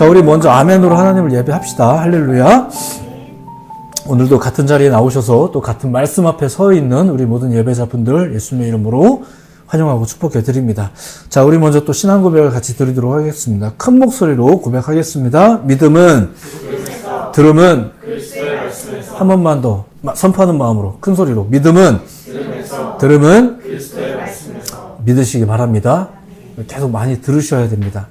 자, 우리 먼저 아멘으로 하나님을 예배합시다. 할렐루야. 오늘도 같은 자리에 나오셔서 또 같은 말씀 앞에 서 있는 우리 모든 예배자분들 예수님의 이름으로 환영하고 축복해 드립니다. 자, 우리 먼저 또 신앙 고백을 같이 드리도록 하겠습니다. 큰 목소리로 고백하겠습니다. 믿음은 들음은 한 번만 더 선포하는 마음으로 큰 소리로 믿음은 들음은 믿으시기 바랍니다. 계속 많이 들으셔야 됩니다.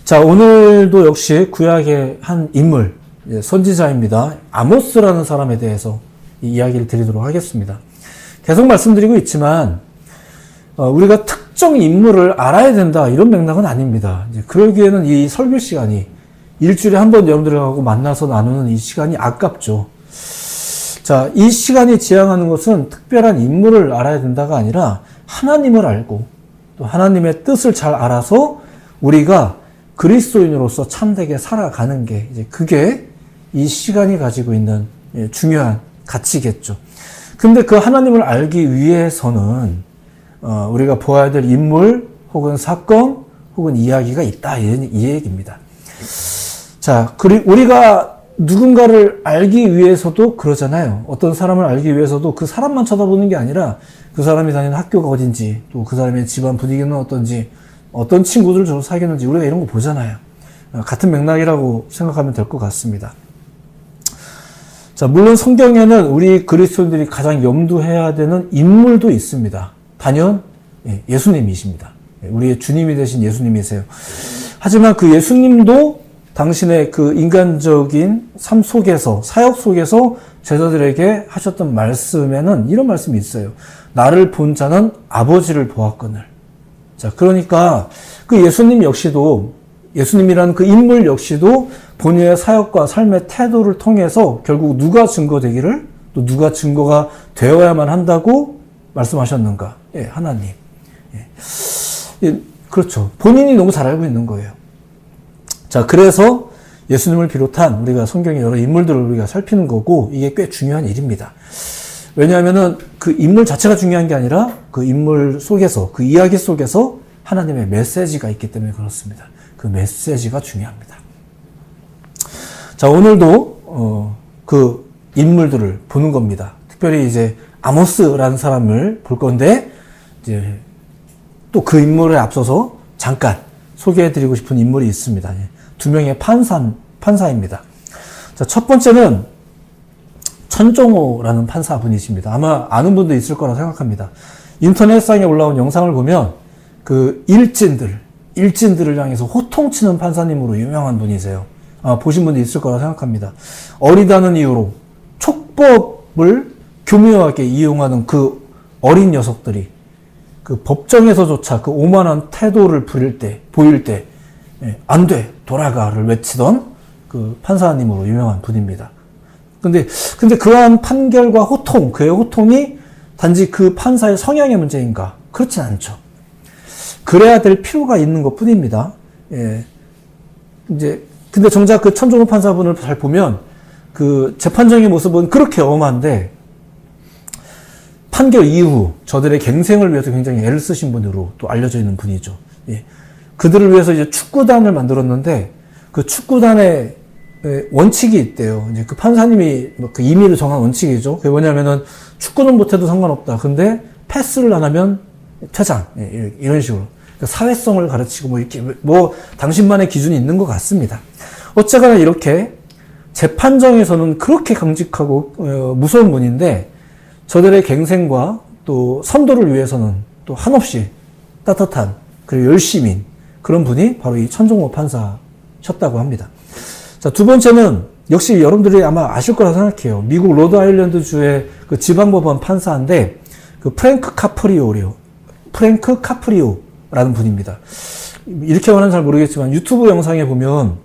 자, 오늘도 역시 구약의 한 인물, 선지자입니다. 아모스라는 사람에 대해서 이 이야기를 드리도록 하겠습니다. 계속 말씀드리고 있지만 우리가 특정 인물을 알아야 된다 이런 맥락은 아닙니다. 이제 그러기에는 이 설교 시간이 일주일에 한 번 여러분들하고 만나서 나누는 이 시간이 아깝죠. 자, 이 시간이 지향하는 것은 특별한 인물을 알아야 된다가 아니라 하나님을 알고 또 하나님의 뜻을 잘 알아서 우리가 그리스도인으로서 참되게 살아가는 게 이제 그게 이 시간이 가지고 있는 중요한 가치겠죠. 근데 그 하나님을 알기 위해서는 우리가 보아야 될 인물 혹은 사건 혹은 이야기가 있다 이 얘기입니다. 자, 우리가 누군가를 알기 위해서도 그러잖아요. 어떤 사람을 알기 위해서도 그 사람만 쳐다보는 게 아니라 그 사람이 다니는 학교가 어딘지 또 그 사람의 집안 분위기는 어떤지 어떤 친구들을 주로 사귀는지 우리가 이런 거 보잖아요. 같은 맥락이라고 생각하면 될 것 같습니다. 자, 물론 성경에는 우리 그리스도인들이 가장 염두해야 되는 인물도 있습니다. 단연 예수님이십니다. 우리의 주님이 되신 예수님이세요. 하지만 그 예수님도 당신의 그 인간적인 삶 속에서, 사역 속에서 제자들에게 하셨던 말씀에는 이런 말씀이 있어요. 나를 본 자는 아버지를 보았거늘. 자, 그러니까 그 예수님 역시도, 예수님이라는 그 인물 역시도 본인의 사역과 삶의 태도를 통해서 결국 누가 증거되기를 또 누가 증거가 되어야만 한다고 말씀하셨는가? 예, 하나님. 예, 그렇죠. 본인이 너무 잘 알고 있는 거예요. 자, 그래서 예수님을 비롯한 우리가 성경의 여러 인물들을 우리가 살피는 거고 이게 꽤 중요한 일입니다. 왜냐하면은 그 인물 자체가 중요한 게 아니라 그 인물 속에서, 그 이야기 속에서 하나님의 메시지가 있기 때문에 그렇습니다. 그 메시지가 중요합니다. 자, 오늘도 그 인물들을 보는 겁니다. 특별히 이제 아모스라는 사람을 볼 건데 이제 또 그 인물에 앞서서 잠깐 소개해드리고 싶은 인물이 있습니다. 두 명의 판사입니다. 자, 첫 번째는 천종호라는 판사분이십니다. 아마 아는 분도 있을 거라 생각합니다. 인터넷상에 올라온 영상을 보면 그 일진들을 향해서 호통치는 판사님으로 유명한 분이세요. 보신 분도 있을 거라 생각합니다. 어리다는 이유로 촉법을 교묘하게 이용하는 그 어린 녀석들이 그 법정에서조차 그 오만한 태도를 보일 때 안 돼, 돌아가를 외치던 그 판사님으로 유명한 분입니다. 근데 그러한 판결과 호통, 그의 호통이 단지 그 판사의 성향의 문제인가? 그렇진 않죠. 그래야 될 필요가 있는 것 뿐입니다. 예. 근데 정작 그 천종호 판사분을 잘 보면 그 재판정의 모습은 그렇게 엄한데 판결 이후 저들의 갱생을 위해서 굉장히 애를 쓰신 분으로 또 알려져 있는 분이죠. 예. 그들을 위해서 이제 축구단을 만들었는데 그 축구단의 원칙이 있대요. 이제 그 판사님이 그 임의를 정한 원칙이죠. 그게 뭐냐면은 축구는 못해도 상관없다. 근데 패스를 안 하면 퇴장. 예, 이런 식으로. 그러니까 사회성을 가르치고 뭐 이렇게 뭐 당신만의 기준이 있는 것 같습니다. 어쨌거나 이렇게 재판정에서는 그렇게 강직하고 무서운 분인데 저들의 갱생과 또 선도를 위해서는 또 한없이 따뜻한 그리고 열심인 그런 분이 바로 이 천종호 판사셨다고 합니다. 자, 두 번째는 역시 여러분들이 아마 아실 거라 생각해요. 미국 로드아일랜드 주의 그 지방법원 판사인데 그 프랭크 카프리오라는 분입니다. 이렇게 말하면 잘 모르겠지만 유튜브 영상에 보면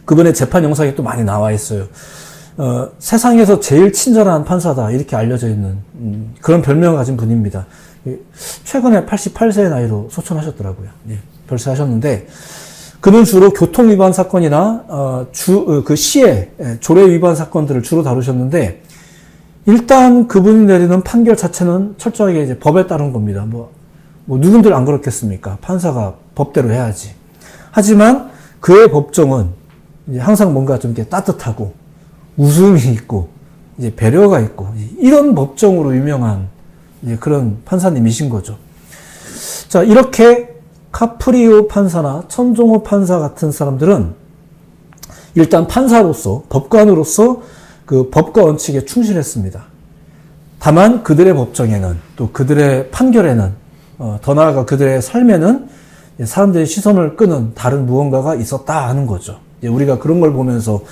그분의 재판 영상이 또 많이 나와 있어요. 세상에서 제일 친절한 판사다 이렇게 알려져 있는 그런 별명을 가진 분입니다. 최근에 88세의 나이로 소천하셨더라고요. 예, 별세하셨는데 그는 주로 교통 위반 사건이나 그 시의 조례 위반 사건들을 주로 다루셨는데 일단 그분이 내리는 판결 자체는 철저하게 이제 법에 따른 겁니다. 뭐 누군들 안 그렇겠습니까? 판사가 법대로 해야지. 하지만 그의 법정은 이제 항상 뭔가 좀 이렇게 따뜻하고 웃음이 있고 이제 배려가 있고 이런 법정으로 유명한 이제 그런 판사님이신 거죠. 자, 이렇게 카프리오 판사나 천종호 판사 같은 사람들은 일단 판사로서, 법관으로서 그 법과 원칙에 충실했습니다. 다만 그들의 법정에는, 또 그들의 판결에는, 더 나아가 그들의 삶에는 사람들의 시선을 끄는 다른 무언가가 있었다 하는 거죠. 우리가 그런 걸 보면서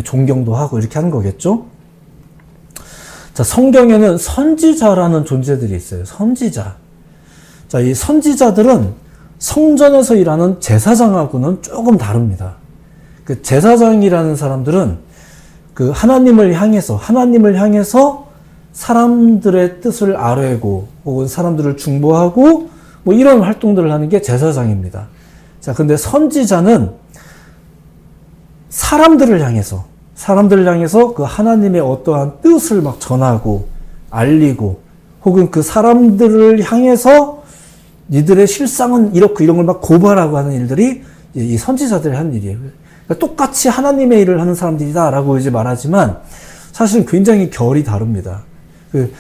존경도 하고 이렇게 하는 거겠죠. 자, 성경에는 선지자라는 존재들이 있어요. 선지자. 자, 이 선지자들은 성전에서 일하는 제사장하고는 조금 다릅니다. 그 제사장이라는 사람들은 그 하나님을 향해서 사람들의 뜻을 아뢰고 혹은 사람들을 중보하고 뭐 이런 활동들을 하는 게 제사장입니다. 자, 근데 선지자는 사람들을 향해서 그 하나님의 어떠한 뜻을 막 전하고 알리고 혹은 그 사람들을 향해서 니들의 실상은 이렇고 이런 걸 막 고발하고 하는 일들이 이 선지자들이 하는 일이에요. 그러니까 똑같이 하나님의 일을 하는 사람들이다라고 이제 말하지만 사실은 굉장히 결이 다릅니다. 그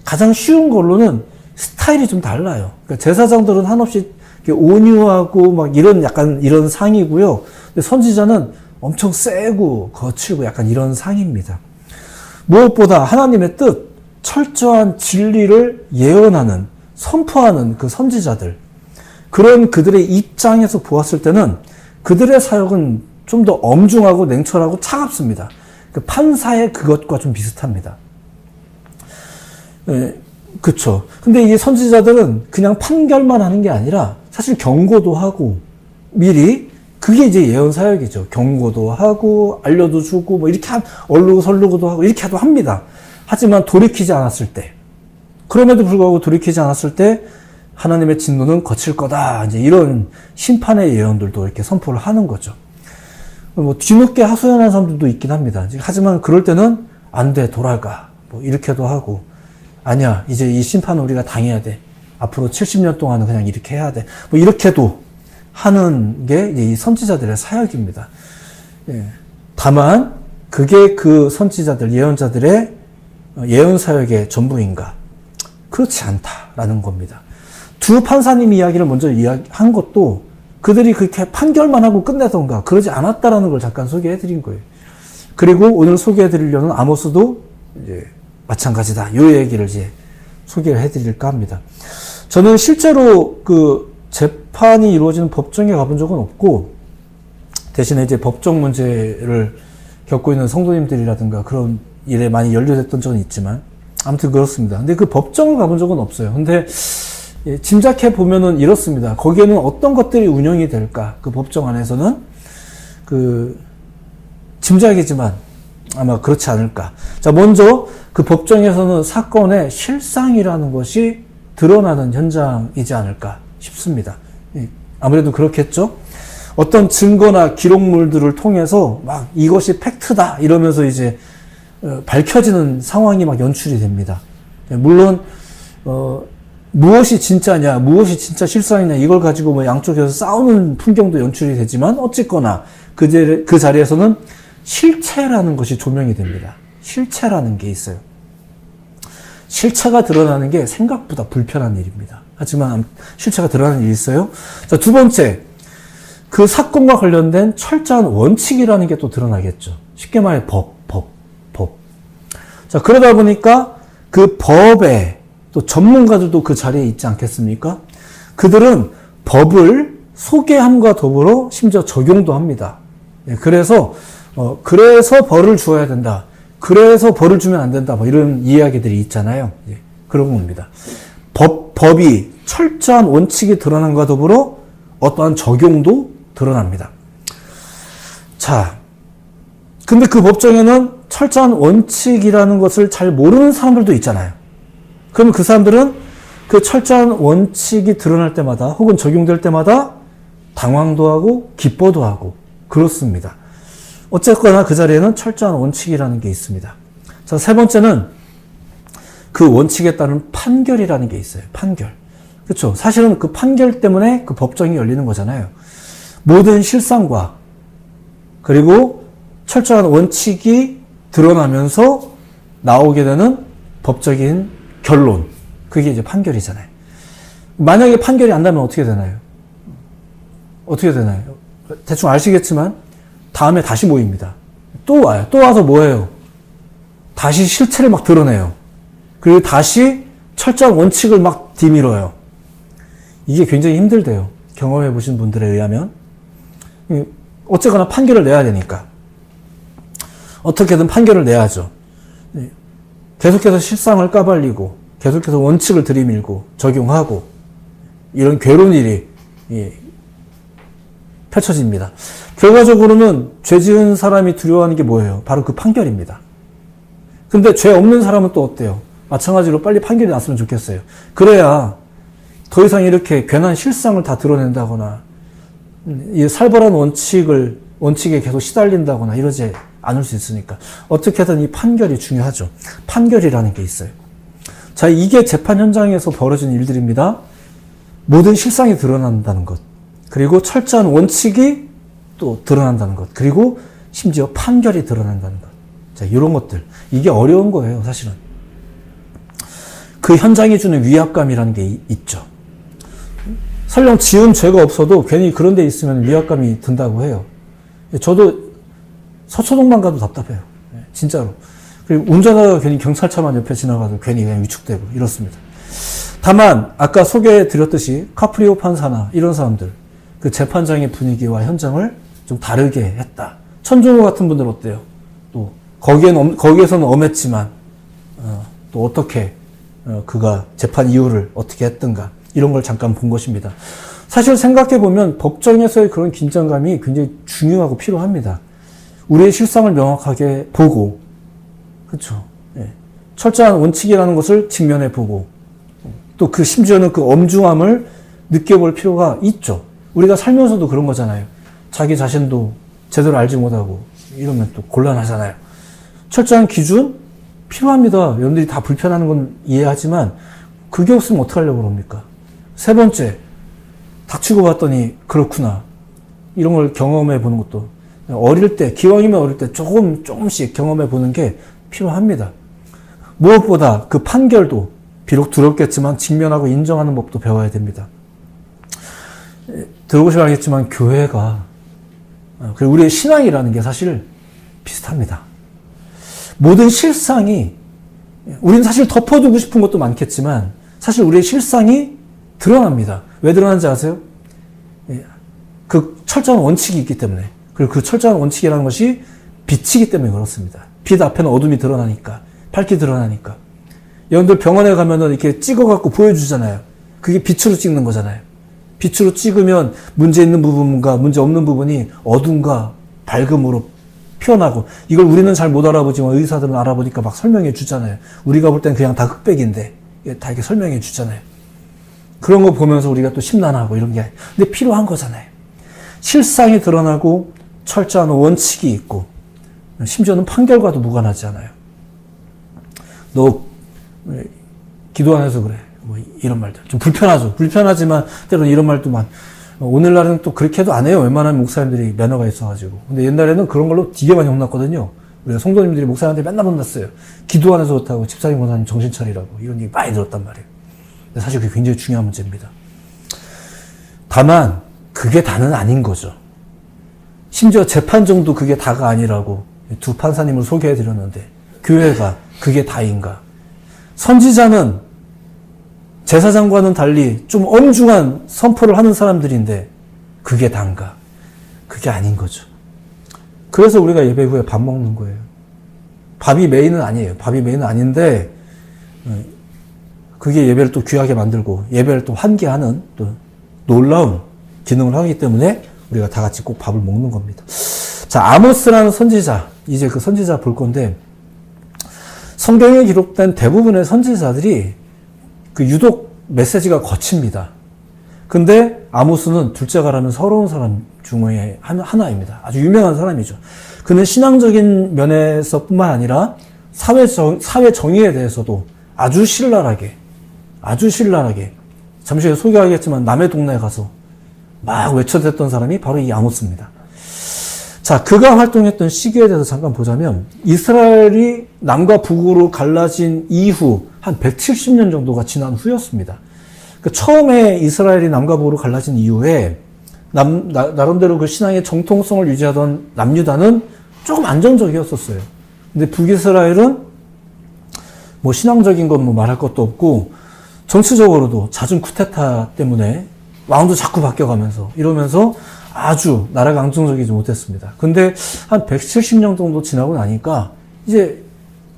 가장 쉬운 걸로는 스타일이 좀 달라요. 그러니까 제사장들은 한없이 온유하고 막 약간 이런 상이고요. 근데 선지자는 엄청 세고 거칠고 약간 이런 상입니다. 무엇보다 하나님의 뜻, 철저한 진리를 예언하는, 선포하는 그 선지자들, 그런 그들의 입장에서 보았을 때는 그들의 사역은 좀 더 엄중하고 냉철하고 차갑습니다. 그 판사의 그것과 좀 비슷합니다. 그쵸. 근데 이 선지자들은 그냥 판결만 하는 게 아니라 사실 경고도 하고 미리 그게 이제 예언 사역이죠. 경고도 하고 알려도 주고 뭐 이렇게 얼르고 설르고도 하고 이렇게도 합니다. 하지만 돌이키지 않았을 때, 그럼에도 불구하고 돌이키지 않았을 때 하나님의 진노는 거칠 거다. 이제 이런 심판의 예언들도 이렇게 선포를 하는 거죠. 뭐 뒤늦게 하소연하는 사람들도 있긴 합니다. 하지만 그럴 때는 안 돼, 돌아가. 뭐 이렇게도 하고, 아니야, 이제 이 심판은 우리가 당해야 돼. 앞으로 70년 동안은 그냥 이렇게 해야 돼. 뭐 이렇게도 하는 게 이 선지자들의 사역입니다. 예. 다만 그게 그 선지자들, 예언자들의 예언 사역의 전부인가? 그렇지 않다라는 겁니다. 두 판사님 이야기를 먼저 이야기한 것도 그들이 그렇게 판결만 하고 끝내던가 그러지 않았다라는 걸 잠깐 소개해 드린 거예요. 그리고 오늘 소개해 드리려는 아모스도 이제 마찬가지다. 이 얘기를 이제 소개를 해 드릴까 합니다. 저는 실제로 그 재판이 이루어지는 법정에 가본 적은 없고, 대신에 이제 법정 문제를 겪고 있는 성도님들이라든가 그런 일에 많이 연루됐던 적은 있지만, 아무튼 그렇습니다. 근데 그 법정을 가본 적은 없어요. 근데 짐작해 보면은 이렇습니다. 거기에는 어떤 것들이 운영이 될까? 그 법정 안에서는 그 짐작이지만 아마 그렇지 않을까. 자, 먼저 그 법정에서는 사건의 실상이라는 것이 드러나는 현장이지 않을까 싶습니다. 아무래도 그렇겠죠? 어떤 증거나 기록물들을 통해서 막 이것이 팩트다 이러면서 이제 밝혀지는 상황이 막 연출이 됩니다. 물론 무엇이 진짜냐, 무엇이 진짜 실상이냐 이걸 가지고 뭐 양쪽에서 싸우는 풍경도 연출이 되지만 어쨌거나 그 자리에서는 실체라는 것이 조명이 됩니다. 실체라는 게 있어요. 실체가 드러나는 게 생각보다 불편한 일입니다. 하지만 실체가 드러나는 일이 있어요. 자, 두 번째, 그 사건과 관련된 철저한 원칙이라는 게 또 드러나겠죠. 쉽게 말해 법. 자, 그러다 보니까 그 법에 또 전문가들도 그 자리에 있지 않겠습니까? 그들은 법을 소개함과 더불어 심지어 적용도 합니다. 그래서 벌을 주어야 된다. 그래서 벌을 주면 안 된다. 뭐 이런 이야기들이 있잖아요. 그런 겁니다. 법이 철저한 원칙이 드러난과 더불어 어떠한 적용도 드러납니다. 자, 근데 그 법정에는 철저한 원칙이라는 것을 잘 모르는 사람들도 있잖아요. 그러면 그 사람들은 그 철저한 원칙이 드러날 때마다 혹은 적용될 때마다 당황도 하고 기뻐도 하고 그렇습니다. 어쨌거나 그 자리에는 철저한 원칙이라는 게 있습니다. 자, 세 번째는 그 원칙에 따른 판결이라는 게 있어요. 판결. 그렇죠. 사실은 그 판결 때문에 그 법정이 열리는 거잖아요. 모든 실상과 그리고 철저한 원칙이 드러나면서 나오게 되는 법적인 결론. 그게 이제 판결이잖아요. 만약에 판결이 안 나면 어떻게 되나요? 어떻게 되나요? 대충 아시겠지만 다음에 다시 모입니다. 또 와요. 또 와서 뭐예요? 다시 실체를 막 드러내요. 그리고 다시 철저한 원칙을 막 뒤밀어요. 이게 굉장히 힘들대요. 경험해 보신 분들에 의하면. 어쨌거나 판결을 내야 되니까. 어떻게든 판결을 내야죠. 계속해서 실상을 까발리고 계속해서 원칙을 들이밀고 적용하고 이런 괴로운 일이 펼쳐집니다. 결과적으로는 죄 지은 사람이 두려워하는 게 뭐예요? 바로 그 판결입니다. 근데 죄 없는 사람은 또 어때요? 마찬가지로 빨리 판결이 났으면 좋겠어요. 그래야 더 이상 이렇게 괜한 실상을 다 드러낸다거나 이 살벌한 원칙에 계속 시달린다거나 이러지 않을 수 있으니까 어떻게든 이 판결이 중요하죠. 판결이라는 게 있어요. 자, 이게 재판 현장에서 벌어지는 일들입니다. 모든 실상이 드러난다는 것, 그리고 철저한 원칙이 또 드러난다는 것, 그리고 심지어 판결이 드러난다는 것. 자, 이런 것들. 이게 어려운 거예요, 사실은. 그 현장이 주는 위압감이라는 게 있죠. 설령 지은 죄가 없어도 괜히 그런 데 있으면 위압감이 든다고 해요. 저도 서초동만 가도 답답해요. 진짜로. 그리고 운전하다가 괜히 경찰차만 옆에 지나가도 괜히 그냥 위축되고 이렇습니다. 다만 아까 소개해드렸듯이 카프리오 판사나 이런 사람들, 그 재판장의 분위기와 현장을 좀 다르게 했다. 천종호 같은 분들 어때요? 또 거기에서는 엄했지만 또 어떻게 그가 재판 이유를 어떻게 했던가 이런 걸 잠깐 본 것입니다. 사실 생각해보면 법정에서의 그런 긴장감이 굉장히 중요하고 필요합니다. 우리의 실상을 명확하게 보고, 그렇죠? 예. 철저한 원칙이라는 것을 직면해 보고, 또 그 심지어는 그 엄중함을 느껴볼 필요가 있죠. 우리가 살면서도 그런 거잖아요. 자기 자신도 제대로 알지 못하고 이러면 또 곤란하잖아요. 철저한 기준 필요합니다. 여러분들이 다 불편하는 건 이해하지만 그게 없으면 어떡하려고 그럽니까? 세 번째, 닥치고 봤더니 그렇구나. 이런 걸 경험해 보는 것도 어릴 때, 기왕이면 어릴 때 조금씩 경험해 보는 게 필요합니다. 무엇보다 그 판결도 비록 두렵겠지만 직면하고 인정하는 법도 배워야 됩니다. 들어보시면 알겠지만 교회가, 그리고 우리의 신앙이라는 게 사실 비슷합니다. 모든 실상이, 우리는 사실 덮어두고 싶은 것도 많겠지만 사실 우리의 실상이 드러납니다. 왜 드러나는지 아세요? 그 철저한 원칙이 있기 때문에. 그리고 그 철저한 원칙이라는 것이 빛이기 때문에 그렇습니다. 빛 앞에는 어둠이 드러나니까, 밝게 드러나니까. 여러분들 병원에 가면은 이렇게 찍어갖고 보여주잖아요. 그게 빛으로 찍는 거잖아요. 빛으로 찍으면 문제 있는 부분과 문제 없는 부분이 어둠과 밝음으로 표현하고, 이걸 우리는 잘 못 알아보지만 의사들은 알아보니까 막 설명해 주잖아요. 우리가 볼 땐 그냥 다 흑백인데 다 이렇게 설명해 주잖아요. 그런 거 보면서 우리가 또 심란하고 이런 게, 근데 필요한 거잖아요. 실상이 드러나고 철저한 원칙이 있고 심지어는 판결과도 무관하지 않아요. 너 기도 안 해서 그래. 뭐 이런 말들. 좀 불편하죠. 불편하지만 때로는 이런 말도 오늘날은 또 그렇게 해도 안 해요. 웬만하면 목사님들이 매너가 있어가지고. 근데 옛날에는 그런 걸로 되게 많이 혼났거든요. 우리가 성도님들이 목사님한테 맨날 혼났어요. 기도 안 해서 그렇다고 집사님 권사님 정신 차리라고. 이런 얘기 많이 들었단 말이에요. 근데 사실 그게 굉장히 중요한 문제입니다. 다만 그게 다는 아닌 거죠. 심지어 재판정도 그게 다가 아니라고 두 판사님을 소개해드렸는데 교회가 그게 다인가? 선지자는 제사장과는 달리 좀 엄중한 선포를 하는 사람들인데 그게 단가? 그게 아닌 거죠. 그래서 우리가 예배 후에 밥 먹는 거예요. 밥이 메인은 아니에요. 밥이 메인은 아닌데 그게 예배를 또 귀하게 만들고 예배를 또 환기하는 또 놀라운 기능을 하기 때문에 우리가 다 같이 꼭 밥을 먹는 겁니다. 자, 아모스라는 선지자, 이제 그 선지자 볼 건데, 성경에 기록된 대부분의 선지자들이 그 유독 메시지가 거칩니다. 근데 아모스는 둘째가라는 서러운 사람 중에 하나입니다. 아주 유명한 사람이죠. 그는 신앙적인 면에서 뿐만 아니라 사회 정의에 대해서도 아주 신랄하게, 잠시 후에 소개하겠지만 남의 동네에 가서 막 외쳐댔던 사람이 바로 이 아모스입니다. 자, 그가 활동했던 시기에 대해서 잠깐 보자면 이스라엘이 남과 북으로 갈라진 이후 한 170년 정도가 지난 후였습니다. 그 처음에 이스라엘이 남과 북으로 갈라진 이후에 나름대로 그 신앙의 정통성을 유지하던 남유다는 조금 안정적이었었어요. 근데 북이스라엘은 뭐 신앙적인 건 뭐 말할 것도 없고 정치적으로도 잦은 쿠데타 때문에 왕도 자꾸 바뀌어가면서 이러면서 아주 나라가 안정적이지 못했습니다. 근데 한 170년 정도 지나고 나니까 이제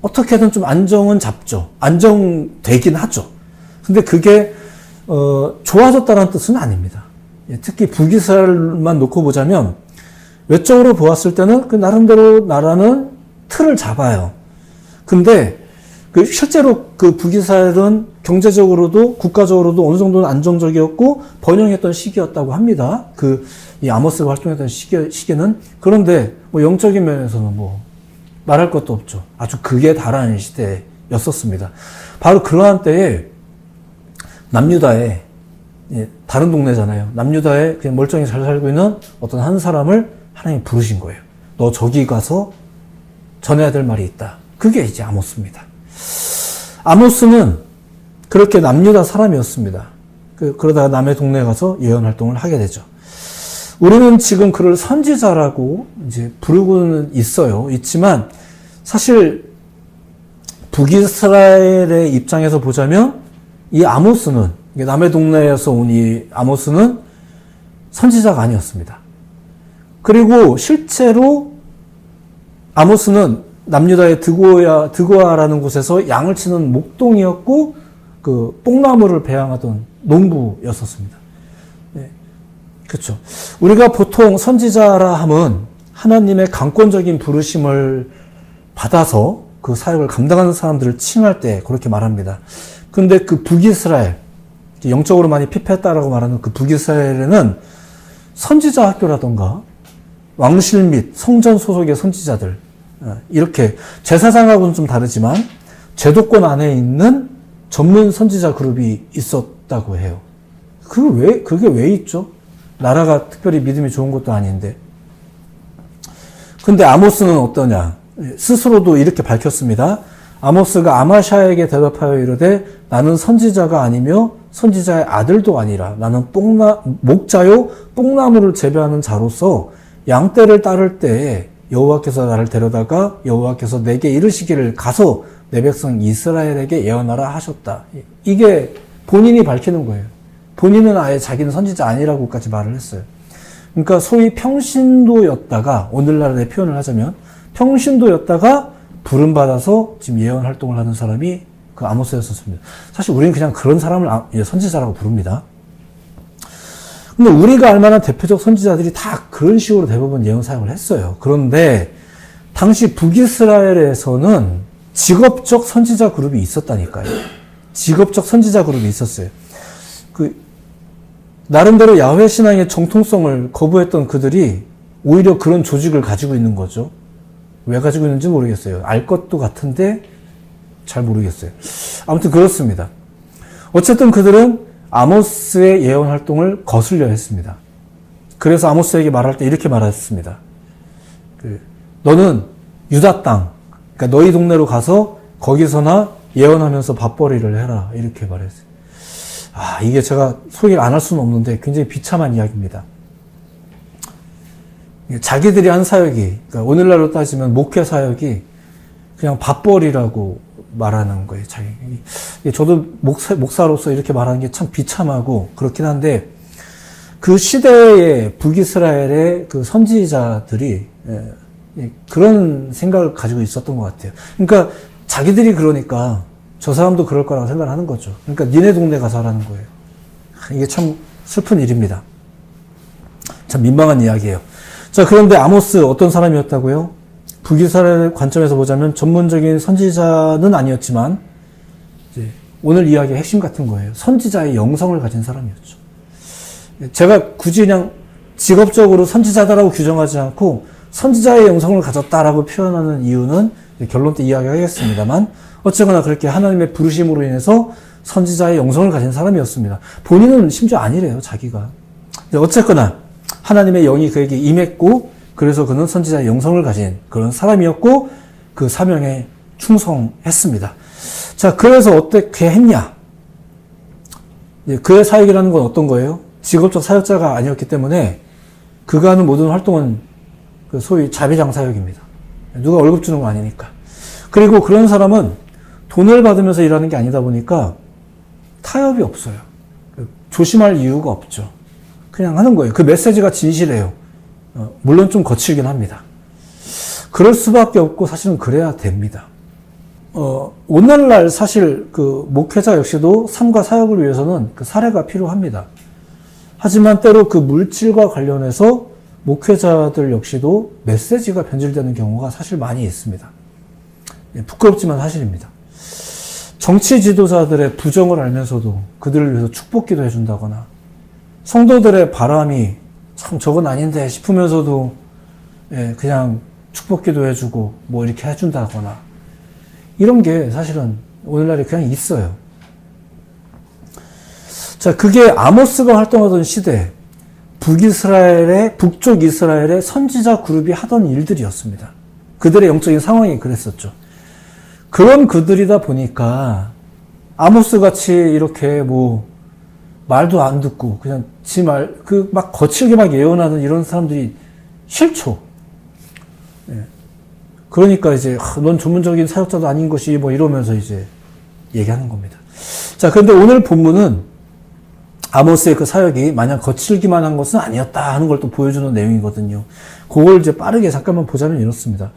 어떻게든 좀 안정은 잡죠. 안정되긴 하죠. 근데 그게 좋아졌다는 뜻은 아닙니다. 특히 북이스라엘만 놓고 보자면 외적으로 보았을 때는 그 나름대로 나라는 틀을 잡아요. 근데 그 실제로 그 북이스라엘은 경제적으로도 국가적으로도 어느 정도는 안정적이었고 번영했던 시기였다고 합니다. 이 아모스가 활동했던 시기는. 그런데 뭐 영적인 면에서는 뭐 말할 것도 없죠. 아주 극에 달하는 시대였었습니다. 바로 그러한 때에 남유다에, 다른 동네잖아요. 남유다에 그냥 멀쩡히 잘 살고 있는 어떤 한 사람을 하나님이 부르신 거예요. 너 저기 가서 전해야 될 말이 있다. 그게 이제 아모스입니다. 아모스는 그렇게 남유다 사람이었습니다. 그러다가 남의 동네에 가서 예언 활동을 하게 되죠. 우리는 지금 그를 선지자라고 이제 부르고는 있지만 사실 북이스라엘의 입장에서 보자면 이 아모스는, 남의 동네에서 온 이 아모스는 선지자가 아니었습니다. 그리고 실제로 아모스는 남유다의 드고아라는 곳에서 양을 치는 목동이었고 그 뽕나무를 배양하던 농부였었습니다. 네. 그렇죠. 우리가 보통 선지자라 함은 하나님의 강권적인 부르심을 받아서 그 사역을 감당하는 사람들을 칭할 때 그렇게 말합니다. 근데 그 북이스라엘, 영적으로 많이 피폐했다라고 말하는 그 북이스라엘에는 선지자 학교라던가 왕실 및 성전 소속의 선지자들, 이렇게 제사장하고는 좀 다르지만 제도권 안에 있는 전문 선지자 그룹이 있었다고 해요. 그게 왜 있죠? 나라가 특별히 믿음이 좋은 것도 아닌데. 근데 아모스는 어떠냐? 스스로도 이렇게 밝혔습니다. 아모스가 아마샤에게 대답하여 이르되 나는 선지자가 아니며 선지자의 아들도 아니라 나는 목자요 뽕나무를 재배하는 자로서 양떼를 따를 때에 여호와께서 나를 데려다가 여호와께서 내게 이르시기를 가서 내 백성 이스라엘에게 예언하라 하셨다. 이게 본인이 밝히는 거예요. 본인은 아예 자기는 선지자 아니라고까지 말을 했어요. 그러니까 소위 평신도였다가, 오늘날의 표현을 하자면 평신도였다가 부름받아서 지금 예언 활동을 하는 사람이 그 아모스였었습니다. 사실 우리는 그냥 그런 사람을 선지자라고 부릅니다. 근데 우리가 알만한 대표적 선지자들이 다 그런 식으로 대부분 예언 사역을 했어요. 그런데 당시 북이스라엘에서는 직업적 선지자 그룹이 있었다니까요. 직업적 선지자 그룹이 있었어요. 나름대로 야훼 신앙의 정통성을 거부했던 그들이 오히려 그런 조직을 가지고 있는 거죠. 왜 가지고 있는지 모르겠어요. 알 것도 같은데 잘 모르겠어요. 아무튼 그렇습니다. 어쨌든 그들은 아모스의 예언 활동을 거슬려 했습니다. 그래서 아모스에게 말할 때 이렇게 말했습니다. 너는 유다 땅, 그러니까 너희 동네로 가서 거기서나 예언하면서 밥벌이를 해라. 이렇게 말했어요. 이게 제가 소개를 안 할 수는 없는데 굉장히 비참한 이야기입니다. 자기들이 한 사역이, 그러니까 오늘날로 따지면 목회 사역이 그냥 밥벌이라고 말하는 거예요. 저도 목사로서 이렇게 말하는 게 참 비참하고 그렇긴 한데, 그 시대의 북이스라엘의 그 선지자들이 그런 생각을 가지고 있었던 것 같아요. 그러니까 자기들이 그러니까 저 사람도 그럴 거라고 생각을 하는 거죠. 그러니까 니네 동네 가서 하라는 거예요. 이게 참 슬픈 일입니다. 참 민망한 이야기예요. 자, 그런데 아모스 어떤 사람이었다고요? 북이스라엘 관점에서 보자면 전문적인 선지자는 아니었지만 이제 오늘 이야기의 핵심 같은 거예요. 선지자의 영성을 가진 사람이었죠. 제가 굳이 그냥 직업적으로 선지자다라고 규정하지 않고 선지자의 영성을 가졌다라고 표현하는 이유는 결론 때 이야기하겠습니다만, 어쨌거나 그렇게 하나님의 부르심으로 인해서 선지자의 영성을 가진 사람이었습니다. 본인은 심지어 아니래요, 자기가. 어쨌거나 하나님의 영이 그에게 임했고 그래서 그는 선지자의 영성을 가진 그런 사람이었고 그 사명에 충성했습니다. 자, 그래서 어떻게 했냐? 그의 사역이라는 건 어떤 거예요? 직업적 사역자가 아니었기 때문에 그가 하는 모든 활동은 그 소위 자비장 사역입니다. 누가 월급 주는 거 아니니까. 그리고 그런 사람은 돈을 받으면서 일하는 게 아니다 보니까 타협이 없어요. 조심할 이유가 없죠. 그냥 하는 거예요. 그 메시지가 진실해요. 물론 좀 거칠긴 합니다. 그럴 수밖에 없고 사실은 그래야 됩니다. 오늘날 사실 그 목회자 역시도 삶과 사역을 위해서는 그 사례가 필요합니다. 하지만 때로 그 물질과 관련해서 목회자들 역시도 메시지가 변질되는 경우가 사실 많이 있습니다. 부끄럽지만 사실입니다. 정치 지도자들의 부정을 알면서도 그들을 위해서 축복기도 해준다거나 성도들의 바람이 참 저건 아닌데 싶으면서도 그냥 축복기도 해주고 뭐 이렇게 해준다거나 이런 게 사실은 오늘날에 그냥 있어요. 자, 그게 아모스가 활동하던 시대 북쪽 이스라엘의 선지자 그룹이 하던 일들이었습니다. 그들의 영적인 상황이 그랬었죠. 그런 그들이다 보니까 아모스 같이 이렇게 뭐 말도 안 듣고 그냥 지 말 그 막 거칠게 막 예언하는 이런 사람들이 싫죠. 그러니까 이제 넌 전문적인 사역자도 아닌 것이 뭐 이러면서 이제 얘기하는 겁니다. 자, 그런데 오늘 본문은 아모스의 그 사역이 마냥 거칠기만 한 것은 아니었다 하는 걸 또 보여주는 내용이거든요. 그걸 이제 빠르게 잠깐만 보자면 이렇습니다.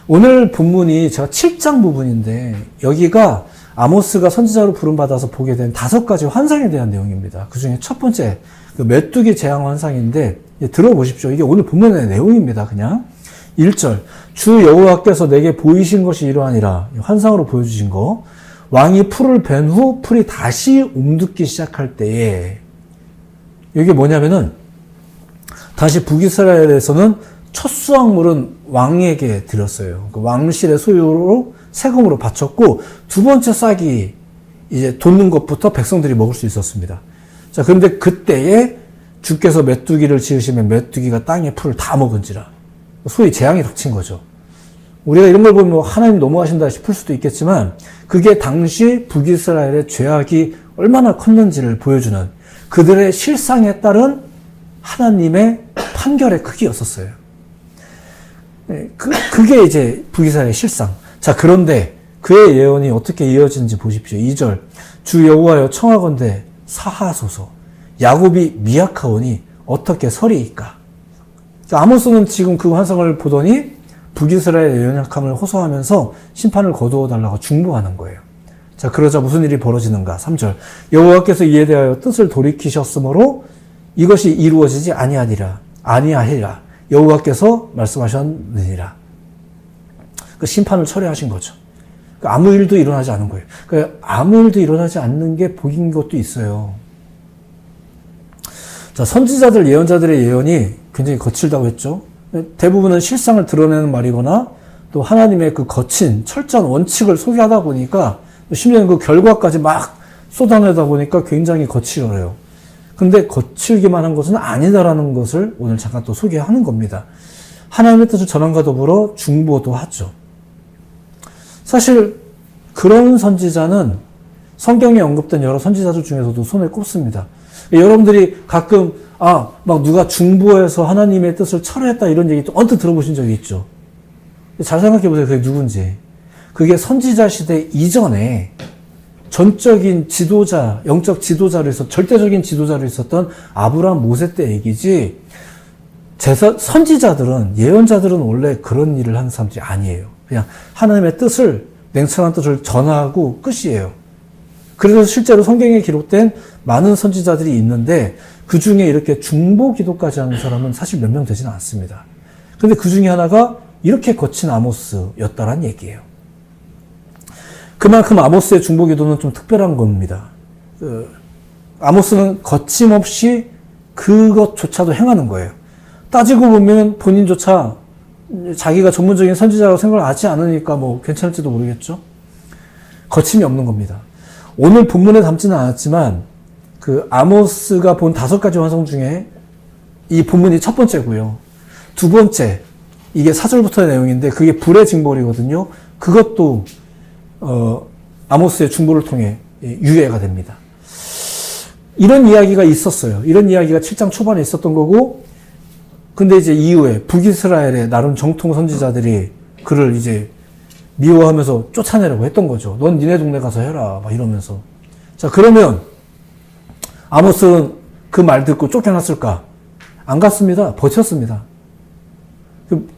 오늘 본문이 제가 7장 부분인데 여기가 아모스가 선지자로 부름받아서 보게 된 5가지 환상에 대한 내용입니다. 그 중에 첫 번째 그 메뚜기 재앙 환상인데 들어보십시오. 이게 오늘 본문의 내용입니다. 그냥 1절 주 여호와께서 내게 보이신 것이 이러하니라. 환상으로 보여주신 거. 왕이 풀을 벤 후 풀이 다시 움듣기 시작할 때에 이게 뭐냐면은 다시 북이스라엘에서는 첫 수확물은 왕에게 드렸어요. 그 왕실의 소유로 세금으로 바쳤고 두 번째 싹이 이제 돋는 것부터 백성들이 먹을 수 있었습니다. 자, 그런데 그때에 주께서 메뚜기를 지으시면 메뚜기가 땅의 풀을 다 먹은지라. 소위 재앙이 닥친 거죠. 우리가 이런 걸 보면 하나님 너무하신다 싶을 수도 있겠지만 그게 당시 북이스라엘의 죄악이 얼마나 컸는지를 보여주는 그들의 실상에 따른 하나님의 판결의 크기였었어요. 그게 이제 북이스라엘의 실상. 자, 그런데 그의 예언이 어떻게 이어지는지 보십시오. 2절 주 여호와여 청하건대 사하소서 야곱이 미약하오니 어떻게 서리이까. 아모스는 지금 그 환상을 보더니 북이스라엘의 연약함을 호소하면서 심판을 거두어 달라고 중보하는 거예요. 자, 그러자 무슨 일이 벌어지는가? 3절 여호와께서 이에 대하여 뜻을 돌이키셨으므로 이것이 이루어지지 아니하리라. 여호와께서 말씀하셨느니라. 그 심판을 철회하신 거죠. 아무 일도 일어나지 않은 거예요. 아무 일도 일어나지 않는 게 복인 것도 있어요. 자, 선지자들, 예언자들의 예언이 굉장히 거칠다고 했죠. 대부분은 실상을 드러내는 말이거나 또 하나님의 그 거친 철저한 원칙을 소개하다 보니까 심지어는 그 결과까지 막 쏟아내다 보니까 굉장히 거칠어요. 근데 거칠기만 한 것은 아니다라는 것을 오늘 잠깐 또 소개하는 겁니다. 하나님의 뜻을 전함과 더불어 중보도 하죠. 사실 그런 선지자는 성경에 언급된 여러 선지자들 중에서도 손에 꼽습니다. 여러분들이 가끔 막 누가 중보해서 하나님의 뜻을 철회했다 이런 얘기 언뜻 들어보신 적이 있죠. 잘 생각해 보세요. 그게 누군지. 그게 선지자 시대 이전에 전적인 지도자, 영적 지도자로 있었, 절대적인 지도자로 있었던 아브라함, 모세 때 얘기지. 선지자들은, 예언자들은 원래 그런 일을 하는 사람들이 아니에요. 그냥 하나님의 뜻을, 냉철한 뜻을 전하고 끝이에요. 그래서 실제로 성경에 기록된 많은 선지자들이 있는데 그 중에 이렇게 중보 기도까지 하는 사람은 사실 몇 명 되지는 않습니다. 그런데 그 중에 하나가 이렇게 거친 아모스였다란 얘기예요. 그만큼 아모스의 중보 기도는 좀 특별한 겁니다. 아모스는 거침없이 그것조차도 행하는 거예요. 따지고 보면 본인조차 자기가 전문적인 선지자라고 생각을 하지 않으니까 뭐 괜찮을지도 모르겠죠. 거침이 없는 겁니다. 오늘 본문에 담지는 않았지만 그 아모스가 본 5가지 환상 중에 이 본문이 첫 번째고요. 두 번째, 이게 4절부터의 내용인데 그게 불의 징벌이거든요. 그것도 아모스의 중보를 통해 유예가 됩니다. 이런 이야기가 있었어요. 이런 이야기가 7장 초반에 있었던 거고, 근데 이제 이후에 북이스라엘의 나름 정통 선지자들이 그를 이제 미워하면서 쫓아내라고 했던 거죠. 넌 니네 동네 가서 해라, 막 이러면서. 자, 그러면 아모스는 그 말 듣고 쫓겨났을까? 안 갔습니다. 버텼습니다.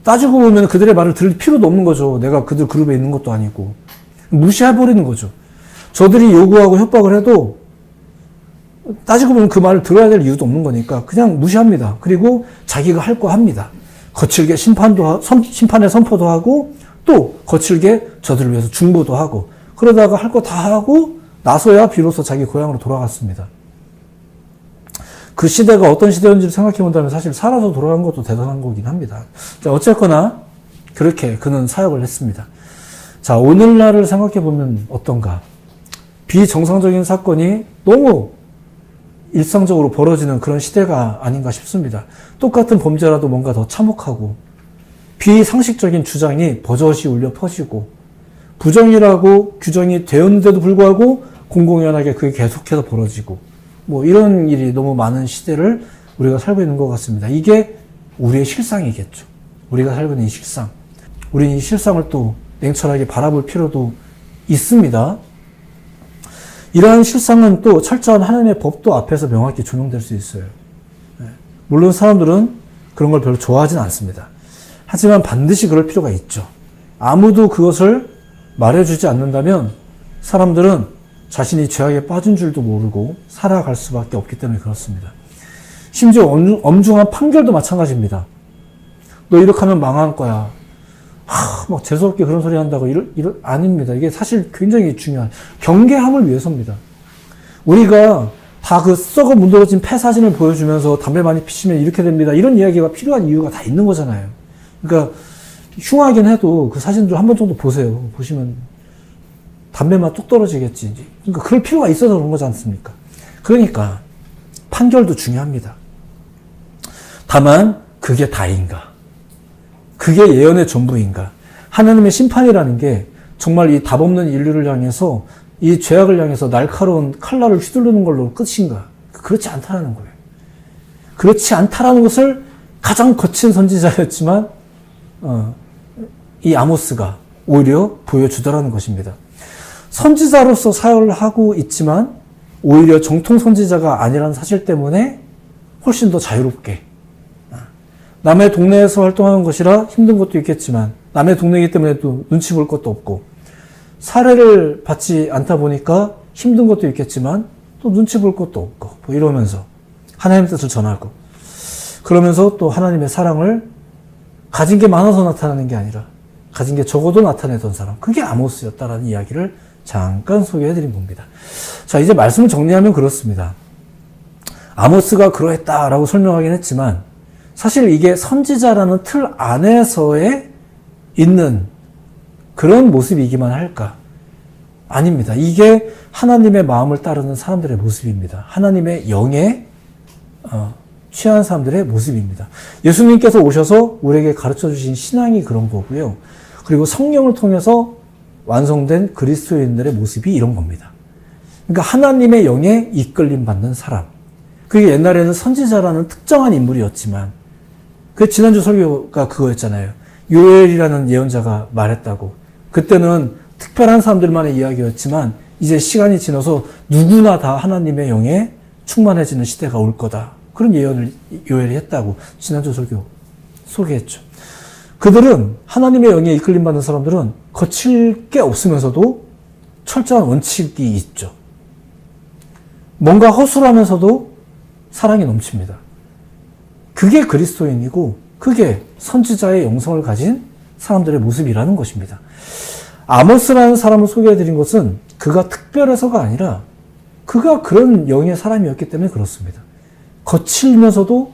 따지고 보면 그들의 말을 들을 필요도 없는 거죠. 내가 그들 그룹에 있는 것도 아니고. 무시해버리는 거죠. 저들이 요구하고 협박을 해도 따지고 보면 그 말을 들어야 될 이유도 없는 거니까 그냥 무시합니다. 그리고 자기가 할 거 합니다. 거칠게 심판의 선포도 하고 또 거칠게 저들을 위해서 중보도 하고 그러다가 할 거 다 하고 나서야 비로소 자기 고향으로 돌아갔습니다. 그 시대가 어떤 시대였는지를 생각해 본다면 사실 살아서 돌아간 것도 대단한 거긴 합니다. 자, 어쨌거나 그렇게 그는 사역을 했습니다. 자, 오늘날을 생각해 보면 어떤가? 비정상적인 사건이 너무 일상적으로 벌어지는 그런 시대가 아닌가 싶습니다. 똑같은 범죄라도 뭔가 더 참혹하고 비상식적인 주장이 버젓이 울려 퍼지고 부정이라고 규정이 되었는데도 불구하고 공공연하게 그게 계속해서 벌어지고 뭐 이런 일이 너무 많은 시대를 우리가 살고 있는 것 같습니다. 이게 우리의 실상이겠죠. 우리가 살고 있는 이 실상. 우리는 이 실상을 또 냉철하게 바라볼 필요도 있습니다. 이러한 실상은 또 철저한 하나님의 법도 앞에서 명확히 조명될 수 있어요. 물론 사람들은 그런 걸 별로 좋아하진 않습니다. 하지만 반드시 그럴 필요가 있죠. 아무도 그것을 말해주지 않는다면 사람들은 자신이 죄악에 빠진 줄도 모르고 살아갈 수밖에 없기 때문에 그렇습니다. 심지어 엄중한 판결도 마찬가지입니다. 너 이렇게 하면 망할 거야. 막 재수없게 그런 소리 한다고 아닙니다. 이게 사실 굉장히 중요한 경계함을 위해서입니다. 우리가 다 그 썩어 문드러진 폐 사진을 보여주면서 담배 많이 피시면 이렇게 됩니다. 이런 이야기가 필요한 이유가 다 있는 거잖아요. 그러니까 흉하긴 해도 그 사진들 한 번 정도 보세요. 보시면 담배만 뚝 떨어지겠지. 그러니까 그럴 필요가 있어서 그런 거지 않습니까? 그러니까 판결도 중요합니다. 다만 그게 다인가? 그게 예언의 전부인가? 하나님의 심판이라는 게 정말 이 답 없는 인류를 향해서 이 죄악을 향해서 날카로운 칼날을 휘두르는 걸로 끝인가? 그렇지 않다라는 거예요. 그렇지 않다라는 것을 가장 거친 선지자였지만 이 아모스가 오히려 보여주더라는 것입니다. 선지자로서 사역을 하고 있지만 오히려 정통 선지자가 아니라는 사실 때문에 훨씬 더 자유롭게 남의 동네에서 활동하는 것이라 힘든 것도 있겠지만 남의 동네이기 때문에 또 눈치 볼 것도 없고 사례를 받지 않다 보니까 힘든 것도 있겠지만 또 눈치 볼 것도 없고 뭐 이러면서 하나님의 뜻을 전하고 그러면서 또 하나님의 사랑을 가진 게 많아서 나타나는 게 아니라 가진 게 적어도 나타내던 사람, 그게 아모스였다라는 이야기를 잠깐 소개해드린 겁니다. 자, 이제 말씀을 정리하면 그렇습니다. 아모스가 그러했다라고 설명하긴 했지만 사실 이게 선지자라는 틀 안에서의 있는 그런 모습이기만 할까? 아닙니다. 이게 하나님의 마음을 따르는 사람들의 모습입니다. 하나님의 영에 취한 사람들의 모습입니다. 예수님께서 오셔서 우리에게 가르쳐 주신 신앙이 그런 거고요. 그리고 성령을 통해서 완성된 그리스도인들의 모습이 이런 겁니다. 그러니까 하나님의 영에 이끌림 받는 사람. 그게 옛날에는 선지자라는 특정한 인물이었지만 그 지난주 설교가 그거였잖아요. 요엘이라는 예언자가 말했다고. 그때는 특별한 사람들만의 이야기였지만 이제 시간이 지나서 누구나 다 하나님의 영에 충만해지는 시대가 올 거다. 그런 예언을 요엘이 했다고 지난주 설교 소개했죠. 그들은 하나님의 영에 이끌림 받는 사람들은 거칠 게 없으면서도 철저한 원칙이 있죠. 뭔가 허술하면서도 사랑이 넘칩니다. 그게 그리스도인이고 그게 선지자의 영성을 가진 사람들의 모습이라는 것입니다. 아모스라는 사람을 소개해드린 것은 그가 특별해서가 아니라 그가 그런 영의 사람이었기 때문에 그렇습니다. 거칠면서도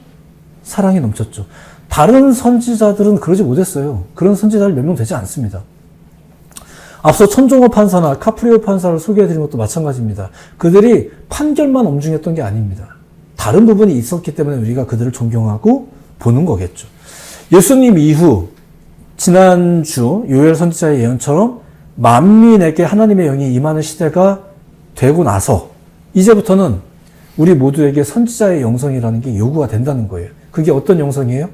사랑이 넘쳤죠. 다른 선지자들은 그러지 못했어요. 그런 선지자들 몇 명 되지 않습니다. 앞서 천종호 판사나 카프리오 판사를 소개해드린 것도 마찬가지입니다. 그들이 판결만 엄중했던 게 아닙니다. 다른 부분이 있었기 때문에 우리가 그들을 존경하고 보는 거겠죠. 예수님 이후 지난주 요엘 선지자의 예언처럼 만민에게 하나님의 영이 임하는 시대가 되고 나서 이제부터는 우리 모두에게 선지자의 영성이라는 게 요구가 된다는 거예요. 그게 어떤 영성이에요?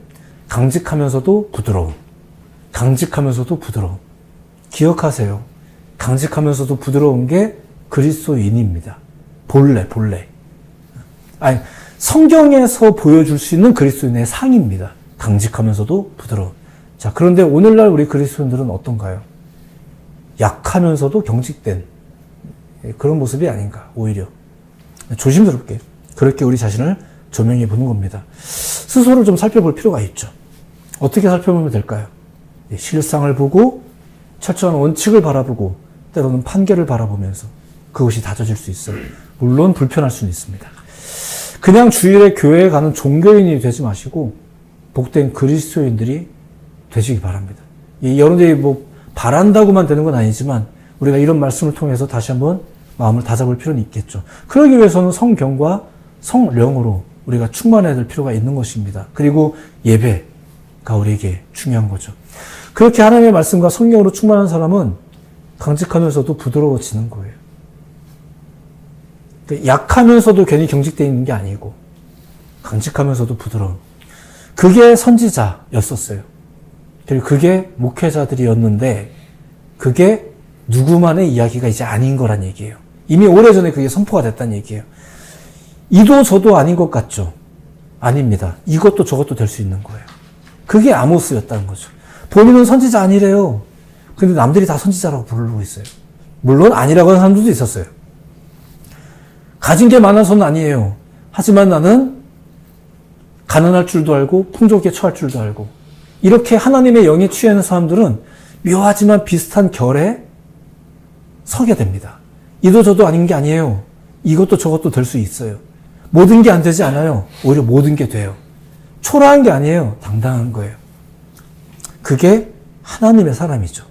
강직하면서도 부드러움. 강직하면서도 부드러움. 기억하세요. 강직하면서도 부드러운 게 그리스도인입니다. 본래. 아니, 성경에서 보여줄 수 있는 그리스도인의 상입니다. 강직하면서도 부드러움. 자, 그런데 오늘날 우리 그리스도인들은 어떤가요? 약하면서도 경직된 그런 모습이 아닌가, 오히려. 조심스럽게 그렇게 우리 자신을 조명해 보는 겁니다. 스스로를 좀 살펴볼 필요가 있죠. 어떻게 살펴보면 될까요? 실상을 보고 철저한 원칙을 바라보고 때로는 판결을 바라보면서 그것이 다져질 수 있어요. 물론 불편할 수는 있습니다. 그냥 주일에 교회에 가는 종교인이 되지 마시고 복된 그리스도인들이 되시기 바랍니다. 여러분들이 뭐 바란다고만 되는 건 아니지만 우리가 이런 말씀을 통해서 다시 한번 마음을 다잡을 필요는 있겠죠. 그러기 위해서는 성경과 성령으로 우리가 충만해야 될 필요가 있는 것입니다. 그리고 예배가 우리에게 중요한 거죠. 그렇게 하나님의 말씀과 성령으로 충만한 사람은 강직하면서도 부드러워지는 거예요. 약하면서도 괜히 경직되어 있는 게 아니고 강직하면서도 부드러운. 그게 선지자였었어요. 그리고 그게 목회자들이었는데 그게 누구만의 이야기가 이제 아닌 거란 얘기예요. 이미 오래전에 그게 선포가 됐다는 얘기예요. 이도 저도 아닌 것 같죠? 아닙니다. 이것도 저것도 될 수 있는 거예요. 그게 아모스였다는 거죠. 본인은 선지자 아니래요. 근데 남들이 다 선지자라고 부르고 있어요. 물론 아니라고 하는 사람들도 있었어요. 가진 게 많아서는 아니에요. 하지만 나는 가난할 줄도 알고 풍족에 처할 줄도 알고 이렇게 하나님의 영에 취하는 사람들은 묘하지만 비슷한 결에 서게 됩니다. 이도 저도 아닌 게 아니에요. 이것도 저것도 될 수 있어요. 모든 게 안 되지 않아요. 오히려 모든 게 돼요. 초라한 게 아니에요. 당당한 거예요. 그게 하나님의 사람이죠.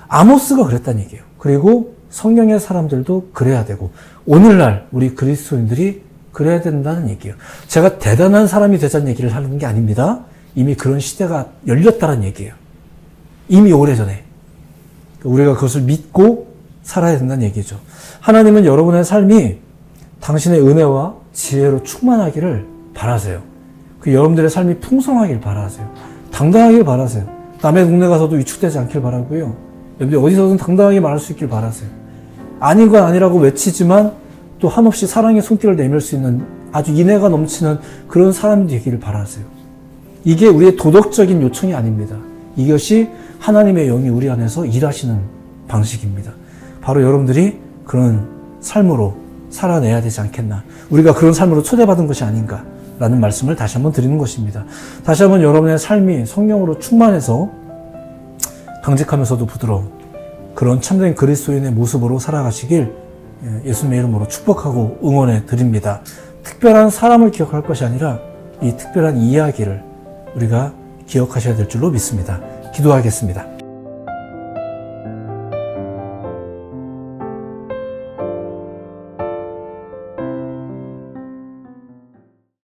아모스가 그랬다는 얘기예요. 그리고 성령의 사람들도 그래야 되고 오늘날 우리 그리스도인들이 그래야 된다는 얘기예요. 제가 대단한 사람이 되자는 얘기를 하는 게 아닙니다. 이미 그런 시대가 열렸다는 얘기예요. 이미 오래전에. 우리가 그것을 믿고 살아야 된다는 얘기죠. 하나님은 여러분의 삶이 당신의 은혜와 지혜로 충만하기를 바라세요. 그 여러분들의 삶이 풍성하길 바라세요. 당당하길 바라세요. 남의 동네 가서도 위축되지 않길 바라고요. 여러분들 어디서든 당당하게 말할 수 있길 바라세요. 아닌 건 아니라고 외치지만 또 한없이 사랑의 손길을 내밀 수 있는 아주 인애가 넘치는 그런 사람이 되기를 바라세요. 이게 우리의 도덕적인 요청이 아닙니다. 이것이 하나님의 영이 우리 안에서 일하시는 방식입니다. 바로 여러분들이 그런 삶으로 살아내야 되지 않겠나. 우리가 그런 삶으로 초대받은 것이 아닌가라는 말씀을 다시 한번 드리는 것입니다. 다시 한번 여러분의 삶이 성령으로 충만해서 강직하면서도 부드러운 그런 참된 그리스도인의 모습으로 살아가시길 예수님의 이름으로 축복하고 응원해 드립니다. 특별한 사람을 기억할 것이 아니라 이 특별한 이야기를 우리가 기억하셔야 될 줄로 믿습니다. 기도하겠습니다.